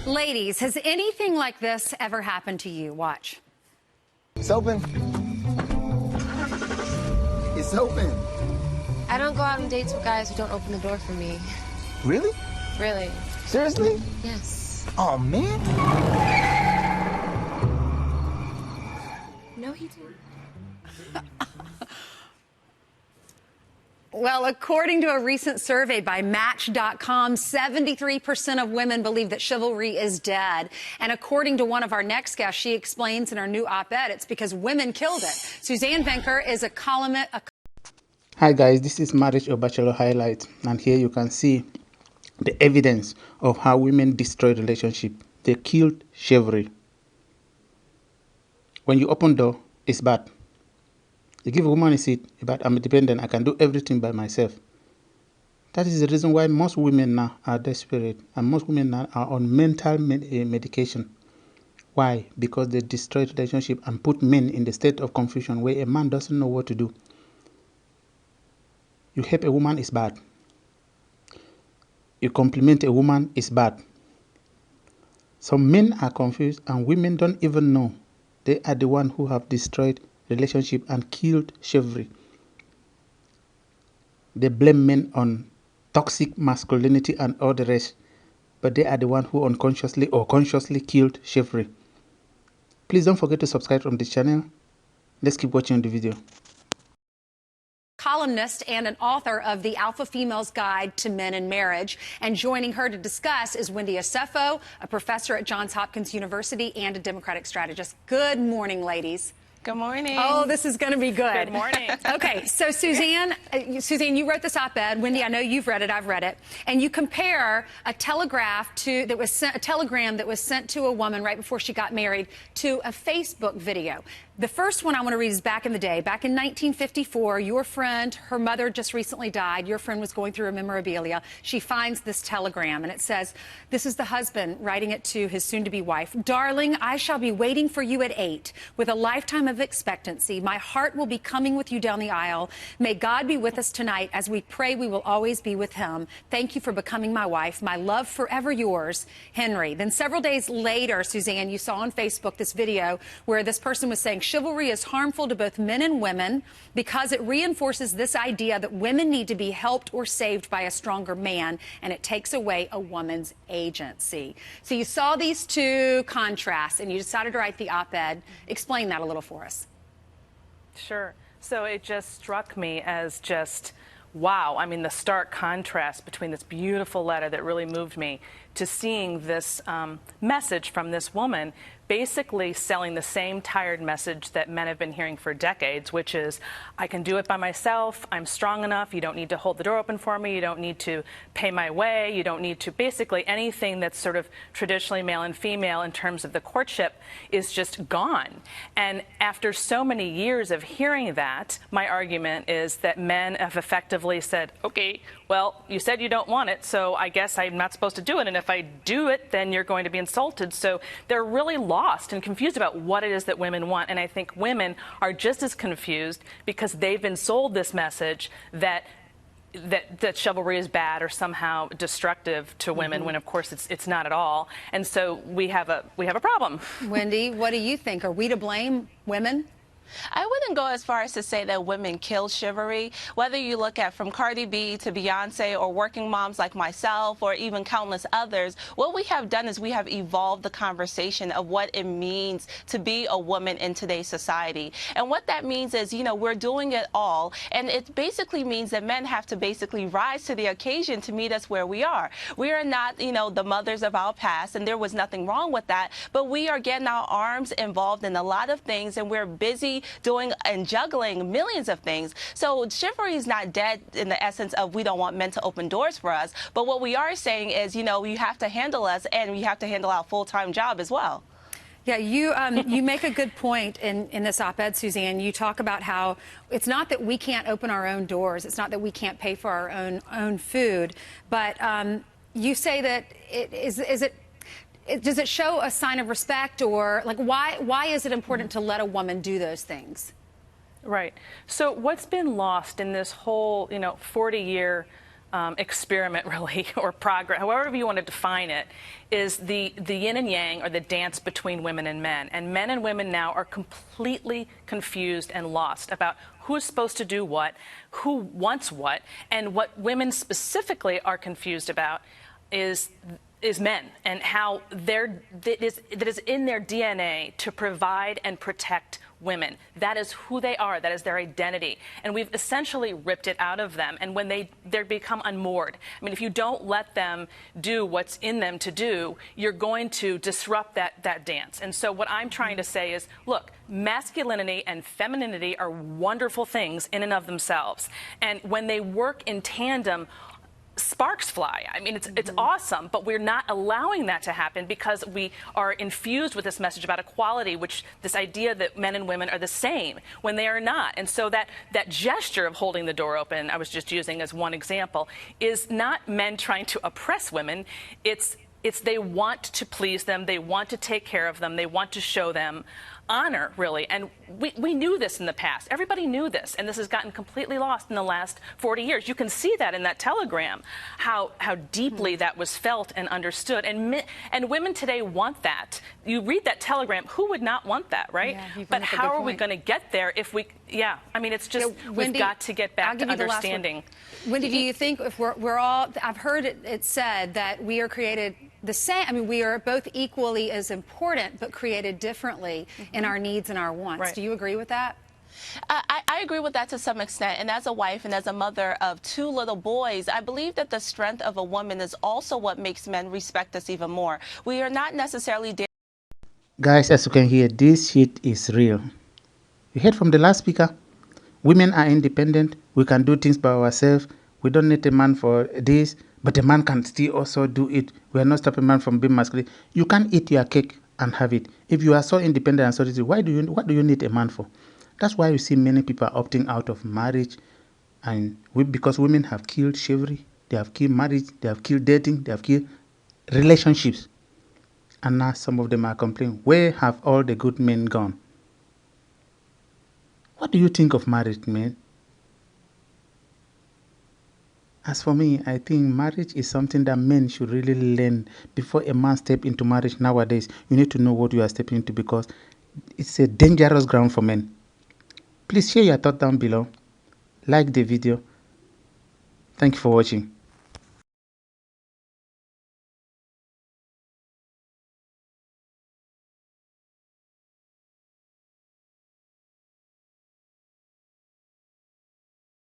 Ladies, has anything like this ever happened to you? Watch. It's open. It's open. I don't go out on dates with guys who don't open the door for me. Really? Really? Seriously? Yes. Oh, man. No, he didn't. Well, according to a recent survey by Match.com, 73% of women believe that chivalry is dead. And according to one of our next guests, she explains in her new op-ed, it's because women killed it. Suzanne Venker is a columnist. Hi guys, this is Marriage or Bachelor Highlight, and here you can see the evidence of how women destroy relationship. They killed chivalry. When you open door, it's bad. You give a woman a seat, but I'm independent, I can do everything by myself. That is the reason why most women now are desperate, and most women now are on mental medication. Why? Because they destroy relationship and put men in the state of confusion where a man doesn't know what to do. You help a woman is bad. You compliment a woman is bad. Some men are confused and women don't even know they are the ones who have destroyed relationship and killed chivalry. They blame men on toxic masculinity and all the rest, but they are the ones who unconsciously or consciously killed chivalry. Please don't forget to subscribe from this channel. Let's keep watching the video. Columnist and an author of The Alpha Female's Guide to Men and Marriage. And joining her to discuss is Wendy Acefo, a professor at Johns Hopkins University and a Democratic strategist. Good morning, ladies. Good morning. Oh, this is going to be good. Good morning. Okay, so Suzanne, you wrote this op-ed. Wendy, I know you've read it. I've read it. And you compare a telegram that was sent to a woman right before she got married to a Facebook video. The first one I want to read is back in the day. Back in 1954, your friend, her mother just recently died. Your friend was going through a memorabilia. She finds this telegram, and it says, this is the husband writing it to his soon-to-be wife. Darling, I shall be waiting for you at 8 with a lifetime of expectancy. My heart will be coming with you down the aisle. May God be with us tonight as we pray we will always be with him. Thank you for becoming my wife. My love forever yours, Henry. Then several days later, Suzanne, you saw on Facebook this video where this person was saying chivalry is harmful to both men and women because it reinforces this idea that women need to be helped or saved by a stronger man, and it takes away a woman's agency. So you saw these two contrasts, and you decided to write the op-ed. Explain that a little for us. Sure. So it just struck me as just, wow. I mean, the stark contrast between this beautiful letter that really moved me to seeing this message from this woman basically selling the same tired message that men have been hearing for decades, which is, I can do it by myself, I'm strong enough, you don't need to hold the door open for me, you don't need to pay my way, you don't need to, basically anything that's sort of traditionally male and female in terms of the courtship is just gone. And after so many years of hearing that, my argument is that men have effectively said, okay, well, you said you don't want it, so I guess I'm not supposed to do it, and if I do it, then you're going to be insulted. So they're really lost and confused about what it is that women want, and I think women are just as confused because they've been sold this message that chivalry is bad or somehow destructive to women, when of course it's not at all. And so we have a problem. Wendy, what do you think? Are we to blame women? I wouldn't go as far as to say that women kill chivalry. Whether you look at from Cardi B to Beyonce or working moms like myself or even countless others, what we have done is we have evolved the conversation of what it means to be a woman in today's society. And what that means is, you know, we're doing it all. And it basically means that men have to basically rise to the occasion to meet us where we are. We are not, you know, the mothers of our past, and there was nothing wrong with that. But we are getting our arms involved in a lot of things, and we're busy doing and juggling millions of things. So chivalry is not dead in the essence of we don't want men to open doors for us. But what we are saying is, you know, you have to handle us, and you have to handle our full-time job as well. Yeah, you make a good point in this op-ed, Suzanne. You talk about how it's not that we can't open our own doors. It's not that we can't pay for our own food. But you say that does it show a sign of respect, or like why is it important to let a woman do those things? Right. So what's been lost in this whole 40-year experiment, really, or progress, however you want to define it, is the yin and yang, or the dance between women and men. And men and women now are completely confused and lost about who's supposed to do what, who wants what, and what women specifically are confused about is men, and how that is in their DNA to provide and protect women. That is who they are. That is their identity. And we've essentially ripped it out of them. And when they become unmoored, I mean, if you don't let them do what's in them to do, you're going to disrupt that dance. And so what I'm trying to say is, look, masculinity and femininity are wonderful things in and of themselves. And when they work in tandem, sparks fly. I mean, it's awesome, but we're not allowing that to happen because we are infused with this message about equality, which this idea that men and women are the same when they are not. And so that gesture of holding the door open, I was just using as one example, is not men trying to oppress women. It's they want to please them, they want to take care of them, they want to show them honor, really. And we knew this in the past. Everybody knew this, and this has gotten completely lost in the last 40 years. You can see that in that telegram, how deeply that was felt and understood. And women today want that. You read that telegram, who would not want that, right? Yeah, but how are we going to get there if we, I mean, it's just, Wendy, we've got to get back to understanding. Wendy, do you think if we're all, I've heard it said that we are created the same, I mean, we are both equally as important, but created differently in our needs and our wants. Right. Do you agree with that? I agree with that to some extent. And as a wife and as a mother of 2 little boys, I believe that the strength of a woman is also what makes men respect us even more. We are not necessarily... Guys, as you can hear, this shit is real. You heard from the last speaker? Women are independent. We can do things by ourselves. We don't need a man for this. But a man can still also do it. We are not stopping a man from being masculine. You can eat your cake and have it. If you are so independent and so easy, what do you need a man for? That's why you see many people opting out of marriage, and because women have killed chivalry, they have killed marriage, they have killed dating, they have killed relationships. And now some of them are complaining, where have all the good men gone? What do you think of marriage, man? As for me, I think marriage is something that men should really learn. Before a man steps into marriage nowadays, you need to know what you are stepping into, because it's a dangerous ground for men. Please share your thoughts down below. Like the video. Thank you for watching.